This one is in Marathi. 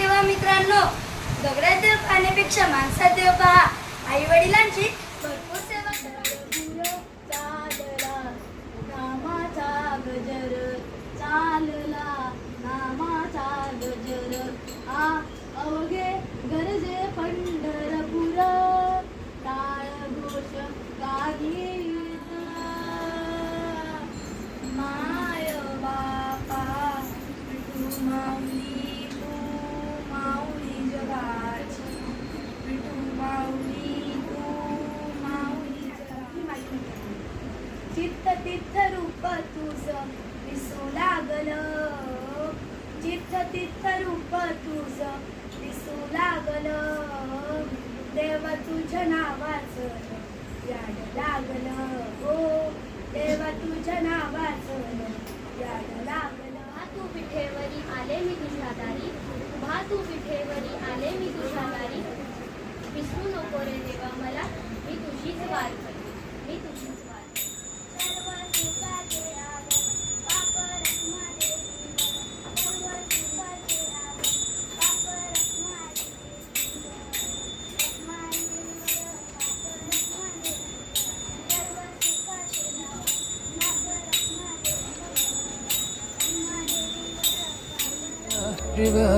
तेव्हा मित्रांनो, दगडात देव पाहण्यापेक्षा माणसात देव पहा. आई वडिलांची भरपूर सेवा चालला नामाचा गजर, चालला नामाचा गजर, आ अवघे गरजे पंढरपूर, टाळ घोष गाणी माय बापा विठू माऊली, तू माऊली जगाची, विठू माऊली, तू माऊली जगाची. चित्त तीर्थ रूप तुझं दिसू लागल, चित्त तीर्थ रूप तुझं दिसू लागल, देवा तुझ्या नावाचं याड लागल, हो देवा तुझ्या नावाचं याड लागल. तू विठेवरी आले मी तुझ्या दारी, उभा तू विठेवरी आले मी तुझ्या दारी, विसरू नको रे देवा मला, मी तुझीच वार करी, मी तुझीच वार. सर्व सुखाचे आगो पाप रखमा देवी, सर्व सुखाचे आगो पाप रखमा देवी, रखमा देवी, पाप रखमा देवी, सर्व सुखाचे आगो पाप रखमा River,